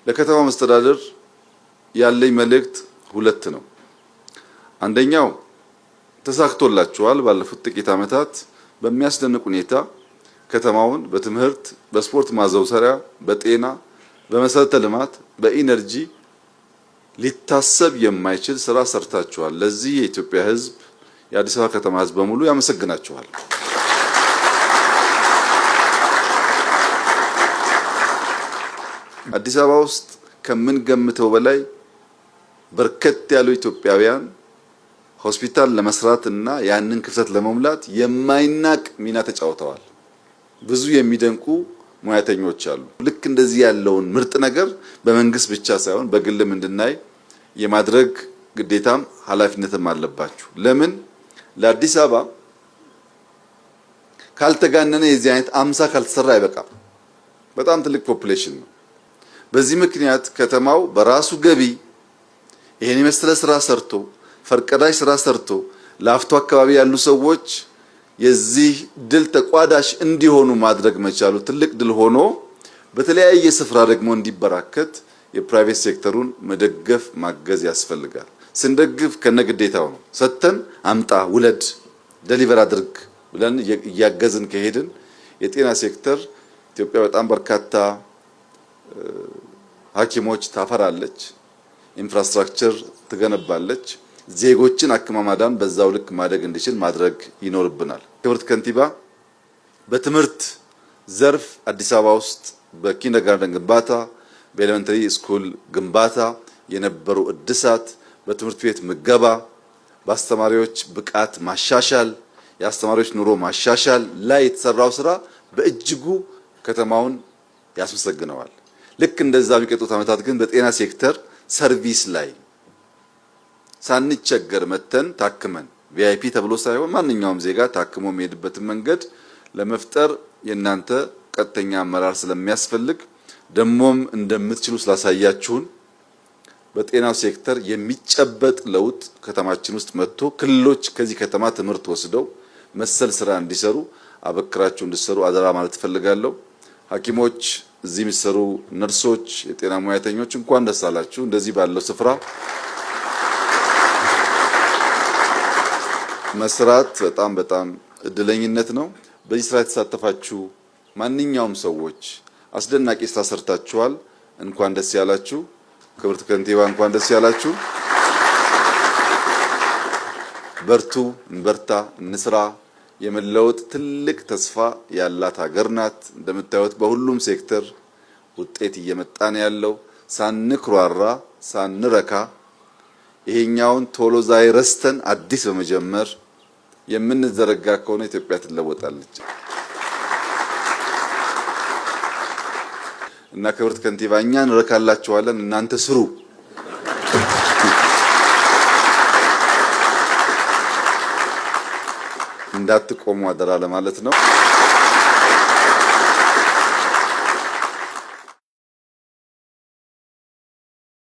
ለከተማው መስተዳድር ያለኝ መልእክት ሁለት ነው። አንደኛው ተሳክቶላችኋል። ባለፉት ጥቂት ዓመታት በሚያስደንቅ ሁኔታ ከተማውን በትምህርት፣ በስፖርት ማዘውተሪያ፣ በጤና፣ በመሰረተ ልማት፣ በኢነርጂ ሊታሰብ የማይችል ስራ ሰርታችኋል። ለዚህ የኢትዮጵያ ሕዝብ የአዲስ አበባ ከተማ ሕዝብ በሙሉ ያመሰግናችኋል። አዲስ አበባ ውስጥ ከምንገምተው በላይ በርከት ያሉ ኢትዮጵያውያን ሆስፒታል ለመስራት እና ያንን ክፍተት ለመሙላት የማይናቅ ሚና ተጫውተዋል። ብዙ የሚደንቁ ሙያተኞች አሉ። ልክ እንደዚህ ያለውን ምርጥ ነገር በመንግስት ብቻ ሳይሆን በግልም እንድናይ የማድረግ ግዴታም ኃላፊነትም አለባችሁ። ለምን ለአዲስ አበባ ካልተጋነነ የዚህ አይነት 50 ካልተሰራ አይበቃም። በጣም ትልቅ ፖፑሌሽን ነው። በዚህ ምክንያት ከተማው በራሱ ገቢ ይሄን የመሰለ ስራ ሰርቶ ፈርቀዳሽ ስራ ሰርቶ ላፍቶ አካባቢ ያሉ ሰዎች የዚህ ድል ተቋዳሽ እንዲሆኑ ማድረግ መቻሉ ትልቅ ድል ሆኖ በተለያየ ስፍራ ደግሞ እንዲበራከት የፕራይቬት ሴክተሩን መደገፍ ማገዝ ያስፈልጋል። ስንደግፍ ከነግዴታው ነው። ሰተን አምጣ፣ ውለድ፣ ዴሊቨር አድርግ ብለን እያገዝን ከሄድን የጤና ሴክተር ኢትዮጵያ በጣም በርካታ ሐኪሞች ታፈራለች፣ ኢንፍራስትራክቸር ትገነባለች። ዜጎችን አክማ ማዳን በዛው ልክ ማደግ እንዲችል ማድረግ ይኖርብናል። ክብርት ከንቲባ፣ በትምህርት ዘርፍ አዲስ አበባ ውስጥ በኪንደርጋርተን ግንባታ፣ በኤሌመንተሪ ስኩል ግንባታ የነበሩ እድሳት፣ በትምህርት ቤት ምገባ፣ በአስተማሪዎች ብቃት ማሻሻል፣ የአስተማሪዎች ኑሮ ማሻሻል ላይ የተሰራው ስራ በእጅጉ ከተማውን ያስመሰግነዋል። ልክ እንደዛ ቢቀጥሉት ዓመታት ግን በጤና ሴክተር ሰርቪስ ላይ ሳንቸገር መተን ታክመን ቪአይፒ ተብሎ ሳይሆን ማንኛውም ዜጋ ታክሞ የሚሄድበትን መንገድ ለመፍጠር የናንተ ቀጥተኛ አመራር ስለሚያስፈልግ ደሞም እንደምትችሉ ስላሳያችሁን በጤናው ሴክተር የሚጨበጥ ለውጥ ከተማችን ውስጥ መጥቶ ክልሎች ከዚህ ከተማ ትምህርት ወስደው መሰል ስራ እንዲሰሩ አበክራችሁ እንድትሰሩ አደራ ማለት እፈልጋለሁ። ሐኪሞች፣ እዚህ የሚሰሩ ነርሶች፣ የጤና ሙያተኞች እንኳን ደስ አላችሁ። እንደዚህ ባለው ስፍራ መስራት በጣም እድለኝነት ነው። በዚህ ስራ የተሳተፋችሁ ማንኛውም ሰዎች አስደናቂ ስራ ሰርታችኋል። እንኳን ደስ ያላችሁ። ክብርት ከንቲባ እንኳን ደስ ያላችሁ። በርቱ፣ እንበርታ፣ እንስራ። የመለወጥ ትልቅ ተስፋ ያላት ሀገር ናት። እንደምታዩት በሁሉም ሴክተር ውጤት እየመጣ ነው ያለው። ሳንኩራራ፣ ሳንረካ ይሄኛውን ቶሎ ዛሬ ረስተን አዲስ በመጀመር የምንዘረጋ ከሆነ ኢትዮጵያ ትለወጣለች እና ክብርት ከንቲባ እኛ እንረካላችኋለን፣ እናንተ ስሩ። እንዳትቆሙ አደራ ለማለት ነው።